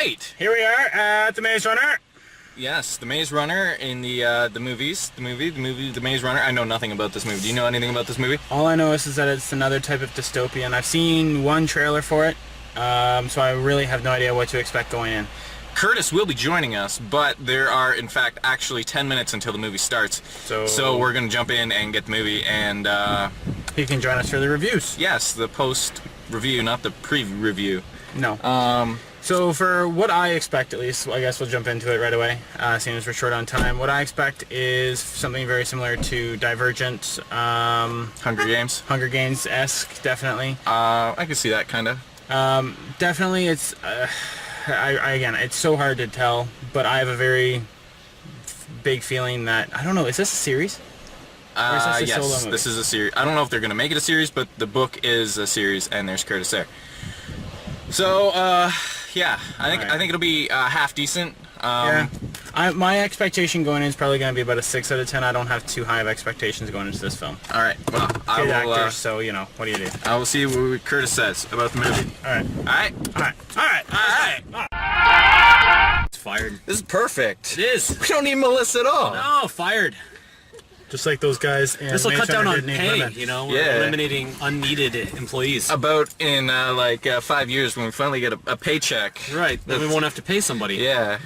right. Here we are at the Maze Runner. Yes, the Maze Runner in the movies. The movie, The Maze Runner. I know nothing about this movie. Do you know anything about this movie? All I know is that it's another type of dystopian. I've seen one trailer for it, so I really have no idea what to expect going in. Curtis will be joining us, but there are, in fact, actually 10 minutes until the movie starts. So we're going to jump in and get the movie, and he can join us for the reviews. Yes, the post-review, not the pre-review. No. So for what I expect, at least, I guess we'll jump into it right away, seeing as we're short on time. What I expect is something very similar to Divergent. Hunger Games? Hunger Games-esque, definitely. I can see that, kind of. Definitely, it's... again, it's so hard to tell, but I have a very big feeling that... I don't know, is this a series? Or is this a solo movie? This is a series. I don't know if they're going to make it a series, but the book is a series, and there's Curtis there. So, yeah, I think it'll be half decent. Yeah. My expectation going in is probably going to be about a 6 out of 10. I don't have too high of expectations going into this film. All right. Well, I will. Actors, so you know, what do you do? I will see what Curtis says about the movie. All right. All right. All right. All right. All right. It's fired. This is perfect. It is. We don't need Melissa at all. No, fired. Just like those guys. This will cut down on pay, you know, yeah. Eliminating unneeded employees. About in 5 years when we finally get a paycheck. Right, then we won't have to pay somebody. Yeah.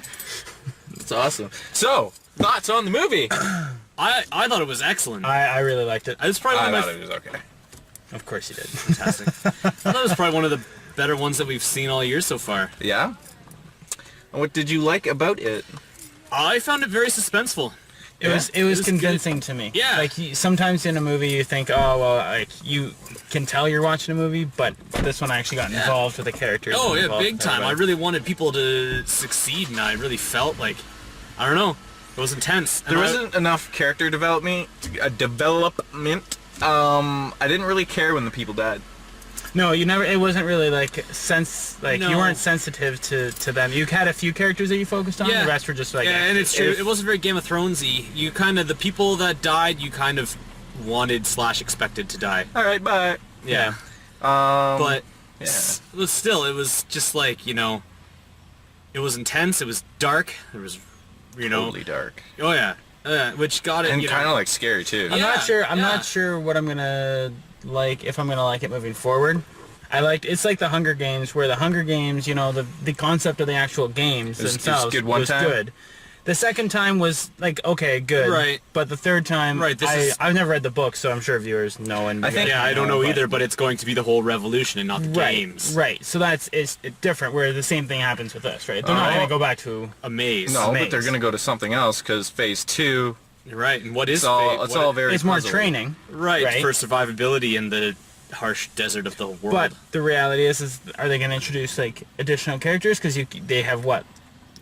That's awesome. So, thoughts on the movie? I thought it was excellent. I really liked it. It's probably I thought it was okay. Of course you did. Fantastic. I thought it was probably one of the better ones that we've seen all year so far. Yeah? And what did you like about it? I found it very suspenseful. It was convincing to me. Yeah. Like sometimes in a movie you think, oh well, like you can tell you're watching a movie, but this one I actually got involved with the characters. Oh yeah, big time. I really wanted people to succeed, and I really felt like, I don't know, it was intense. There wasn't enough character development. I didn't really care when the people died. No, you never. It wasn't really like No. you weren't sensitive to them. You had a few characters that you focused on. Yeah. The rest were just like. Yeah, and it's true. It wasn't very Game of Thronesy. You kind of, the people that died, you kind of wanted / expected to die. All right, bye. Yeah. But still, it was just like, you know, it was intense. It was dark. There was, you know, Totally dark. Oh yeah, which got it. And kind of like scary too. I'm not sure. I'm not sure what I'm gonna like, if I'm gonna like it moving forward. It's like the Hunger Games, where the Hunger Games, you know, the concept of the actual games themselves was good. The second time was like, okay, good. Right. But the third time, right, I've never read the book, so I'm sure viewers know. And I don't know either, but it's going to be the whole revolution and not the games. Right. So it's different, where the same thing happens with us, right? They're not going to go back to a maze. No, but they're going to go to something else, because phase 2... Right, and what is phase? It's all very It's puzzling. more training. Right, for survivability in the harsh desert of the world. But the reality is are they going to introduce like additional characters? Because they have what?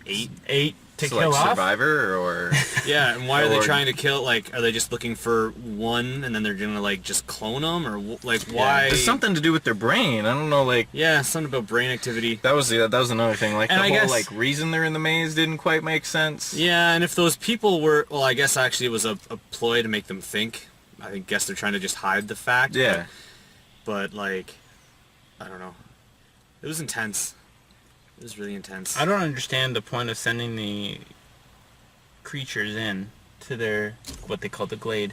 8 to so kill like off? Survivor or... Yeah, and why are they trying to kill, like, are they just looking for one and then they're gonna like just clone them, or like why? It's something to do with their brain. I don't know, like... Yeah, something about brain activity. That was another thing. Like, and the I whole guess, like reason they're in the maze didn't quite make sense. Yeah, and if those people were, well, I guess actually it was a ploy to make them think. I guess they're trying to just hide the fact. Yeah. But like, I don't know. It was intense. It was really intense. I don't understand the point of sending the creatures in to their, what they call the glade.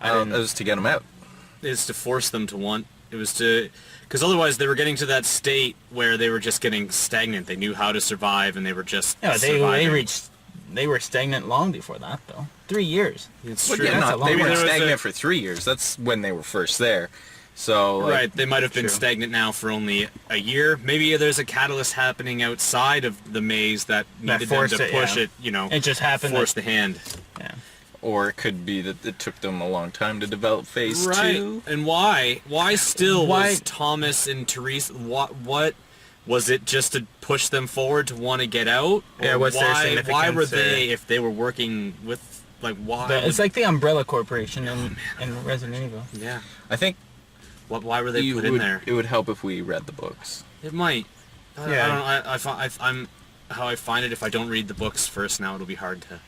It was to get them out. It's to force them to want. It was to, because otherwise they were getting to that state where they were just getting stagnant. They knew how to survive, and they were just surviving. They were stagnant long before that, though. 3 years. It's Well, true. yeah, That's they a long weren't time. stagnant for 3 years. That's when they were first there. So like, Right, they might have been True. stagnant now for only a year. Maybe there's a catalyst happening outside of the maze that needed them to push it, you know. It just happened. Force the hand. Yeah. Or it could be that it took them a long time to develop phase 2. And why? Why still Why- was Thomas and Therese, what was it, just to push them forward to want to get out? Yeah, Or what's their why significance, were or- they, if they were working with, like, why? It's like the Umbrella Corporation in Resident Evil. Yeah. I think Why were they put in there? it would help if we read the books. It might. I don't know. I'm how I find it. If I don't read the books first now, it'll be hard to.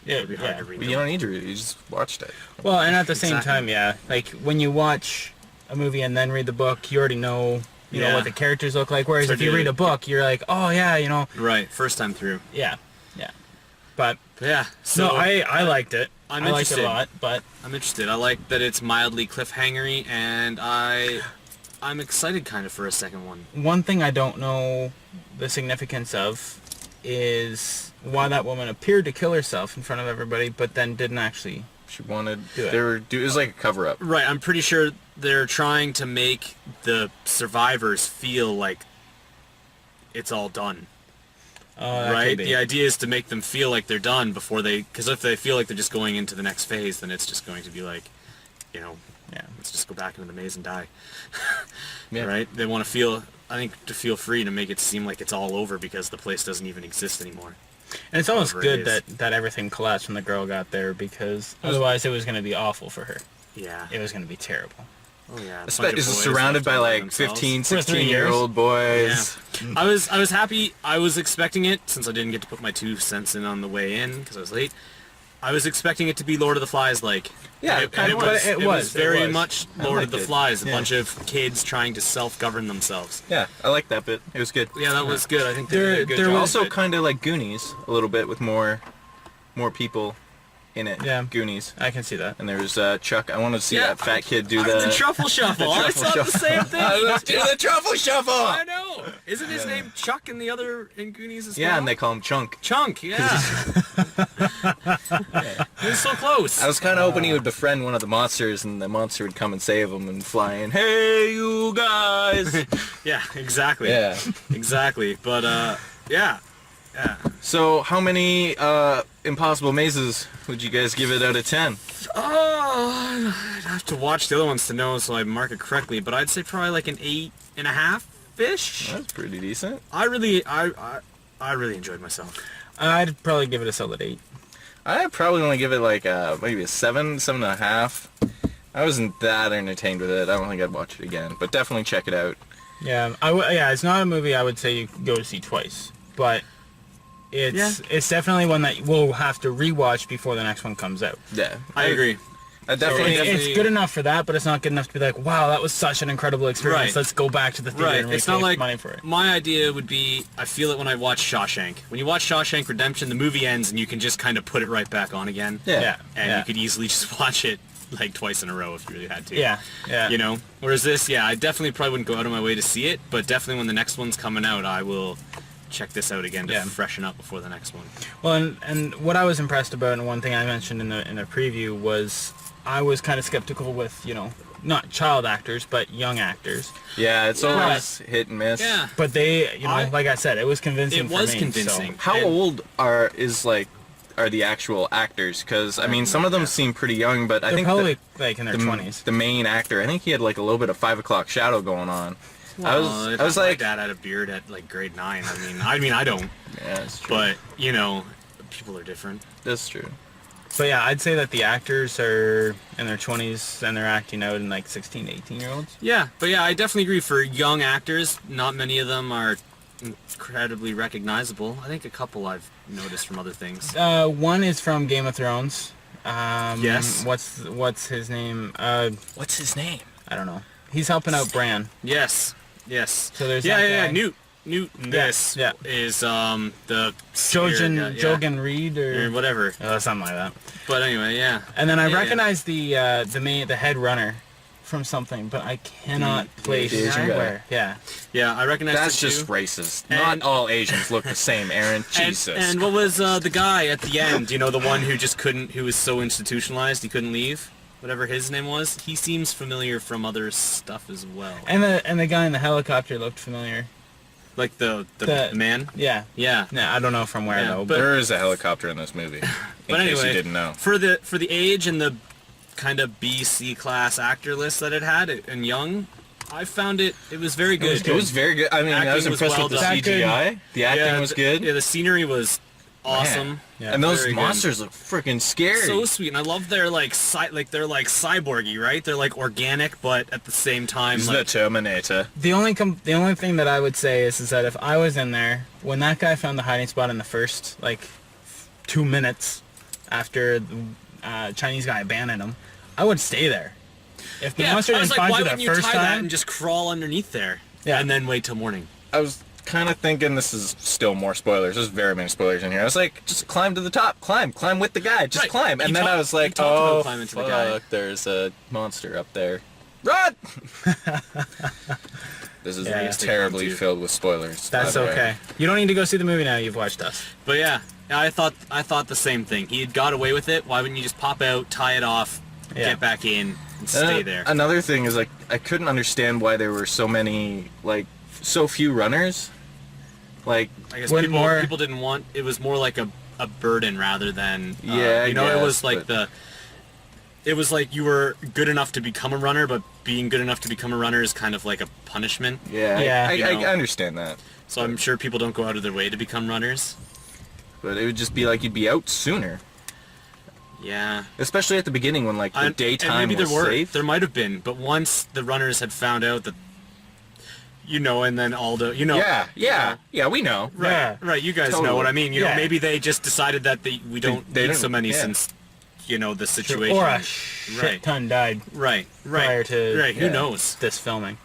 It'll be hard to read. But you don't need to read it. You just watched it. Well, and at the same time, yeah, like when you watch a movie and then read the book, you already know you know, what the characters look like. Whereas if you read a book, you're like, oh yeah, you know. Right, first time through. Yeah, yeah. But yeah, so no, I liked it. I liked it a lot, but I'm interested. I like that it's mildly cliffhangery, and I'm excited kind of for a second one. One thing I don't know the significance of is why that woman appeared to kill herself in front of everybody, but then didn't actually. She wanted. Do it. It was like a cover-up. Right. I'm pretty sure they're trying to make the survivors feel like it's all done. Right. The idea is to make them feel like they're done before they, because if they feel like they're just going into the next phase, then it's just going to be like, you know, let's just go back into the maze and die. Yeah. Right. They want to feel. I think to feel free to make it seem like it's all over because the place doesn't even exist anymore. And it's almost good that everything collapsed when the girl got there, because otherwise it was going to be awful for her. Yeah. It was going to be terrible. Oh yeah. Is surrounded by like 15, 16-year-old boys. Yeah. I was happy. I was expecting it, since I didn't get to put my 2 cents in on the way in because I was late. I was expecting it to be Lord of the Flies like. Yeah, it was very much Lord of the Flies. A Yeah. bunch of kids trying to self-govern themselves. Yeah, I like that bit. It was good. Yeah, that was good. I think they did a good They're job. also kind of like Goonies a little bit with more people in it. Yeah. Goonies. I can see that. And there's Chuck. I want to see that fat kid do the truffle shuffle. I truffle thought the shuffle. same thing. Let's do the truffle shuffle. I know. Isn't his name Chuck in the other in Goonies as well? Yeah, and they call him Chunk. Chunk. Yeah. He was so close. I was kind of hoping he would befriend one of the monsters, and the monster would come and save him and fly in. Hey, you guys! Yeah, exactly. Yeah. Exactly. But yeah. So, how many impossible mazes would you guys give it out of 10? Oh, I'd have to watch the other ones to know, so I mark it correctly. But I'd say probably like an 8.5-ish. That's pretty decent. I really enjoyed myself. I'd probably give it a solid 8. I'd probably want to give it like maybe a 7.5. I wasn't that entertained with it. I don't think I'd watch it again, but definitely check it out. Yeah, it's not a movie I would say you go to see twice, but it's definitely one that we'll have to rewatch before the next one comes out. Yeah, I agree. I definitely. It's good enough for that, but it's not good enough to be like, wow, that was such an incredible experience. Right. Let's go back to the theater and It's not like money for it. My idea would be, I feel it when I watch Shawshank. When you watch Shawshank Redemption, the movie ends and you can just kind of put it right back on again. Yeah. And you could easily just watch it like twice in a row if you really had to. Yeah. You know? Whereas this, I definitely probably wouldn't go out of my way to see it, but definitely when the next one's coming out, I will check this out again to freshen up before the next one. Well, and what I was impressed about, and one thing I mentioned in the preview, was I was kind of skeptical with, you know, not child actors, but young actors. Yeah, it's always hit and miss. Yeah. But they, you know, like I said, it was convincing for me. It was convincing. So. How old are the actual actors? Because I mean, some of them seem pretty young, but I think probably like in their 20s. The main actor, I think he had like a little bit of 5 o'clock shadow going on. Well, I was like, my dad had a beard at like grade 9. I mean, I don't. Yeah, that's true. But you know, people are different. That's true. So yeah, I'd say that the actors are in their 20s and they're acting out in like 16, 18-year-olds. Yeah, but yeah, I definitely agree. For young actors, not many of them are incredibly recognizable. I think a couple I've noticed from other things. One is from Game of Thrones. Yes. What's his name? What's his name? I don't know. He's helping out Bran. Yes. So there's that guy. Newt is the Jogan Reed or whatever. Something like that. But anyway, yeah. And then I recognize the head runner from something, but I cannot place where. Yeah. Yeah, I recognize That's it just too. racist. Not all Asians look the same, Aaron. Jesus. And what was the guy at the end? You know, the one who just couldn't, who was so institutionalized he couldn't leave? Whatever his name was, he seems familiar from other stuff as well. And the guy in the helicopter looked familiar. Like the man? Yeah. Yeah. Yeah, I don't know from where though. But there is a helicopter in this movie. But anyway, case you didn't know. For the age and the kind of B/C class actor list that it had and young, I found it was very good. It was very good. I mean, I was Acting was impressed well with the done. CGI. The acting was good. Yeah, the scenery was awesome. Man. Yeah, and those very monsters look freaking scary. So sweet, and I love their they're like cyborgy, right? They're like organic, but at the same time, He's like, the Terminator. The only thing that I would say is that if I was in there when that guy found the hiding spot in the first 2 minutes after the Chinese guy abandoned him, I would stay there. If the monster didn't find you the first tie time, that and just crawl underneath there? Yeah. And then wait till morning. I was kind of thinking this is still more spoilers. There's very many spoilers in here. I was like, just climb to the top. Climb with the guy. Just climb. And then I was like, oh, fuck, there's a monster up there. Run! This is terribly filled with spoilers. That's okay. You don't need to go see the movie now. You've watched us. But yeah, I thought the same thing. He had got away with it. Why wouldn't you just pop out, tie it off, get back in, and stay there? Another thing is, like, I couldn't understand why there were so many, like, so few runners. Like, I guess people didn't want. It was more like a burden rather than. It was like It was like you were good enough to become a runner, but being good enough to become a runner is kind of like a punishment. I understand that. So I'm sure people don't go out of their way to become runners. But it would just be like you'd be out sooner. Yeah. Especially at the beginning when, like, the daytime was safe. There might have been, but once the runners had found out that, and then Aldo, Yeah, we know. Right, you guys know what I mean. Maybe they just decided that we don't need so many since, the situation. Or a shit ton died. Right. Prior to who knows this filming.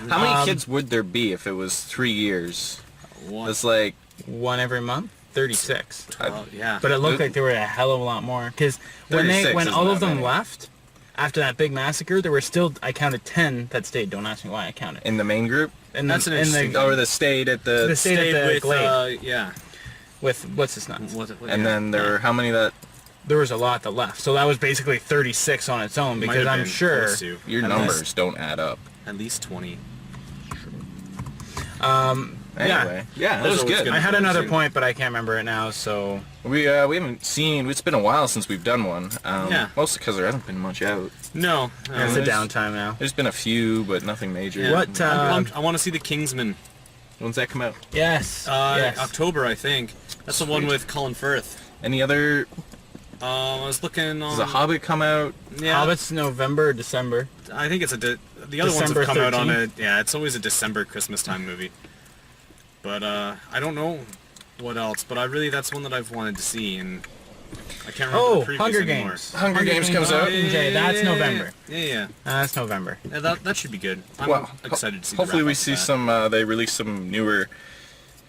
How many kids would there be if it was 3 years? It's like one every month. 36. Yeah. But it looked like there were a hell of a lot more. Because when all of them left, after that big massacre, there were still, I counted 10 that stayed. Don't ask me why I counted. In the main group? And that's an interesting... Or the stayed at the... The stayed at the Glade. Yeah. With, what's his name? And then there were how many that... There was a lot that left. So that was basically 36 on its own, because I'm sure... Your numbers don't add up. At least 20. Anyway, that was good. I had another point, but I can't remember it now, so... We haven't seen... It's been a while since we've done one. Mostly because there hasn't been much out. No. It's a downtime now. There's been a few, but nothing major. Yeah. I want to see The Kingsman. When's that come out? Yes. October, I think. That's the one with Colin Firth. Any other... I was looking on... Does The Hobbit come out? Yeah. Hobbit's November or December. I think it's the other ones have come out on a... Yeah, it's always a December Christmas time movie. But I don't know what else. But that's one that I've wanted to see, and I can't remember the previous Hunger anymore. Games. Hunger Games comes out. That's November. Yeah. That's November. Yeah, that should be good. I'm excited to see. Hopefully we see some. They release some newer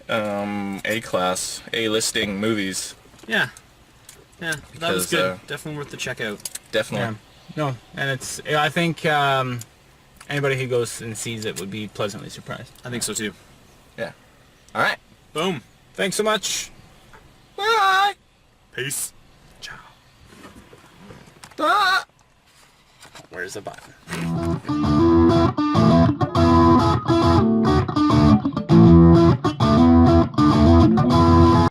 A-class, A-listing movies. Yeah. Yeah, that was good. Definitely worth the check out. Definitely. Yeah. No, and I think anybody who goes and sees it would be pleasantly surprised. I think so too. Yeah. All right. Boom. Thanks so much. Bye. Peace. Ciao. Ah. Where's the button?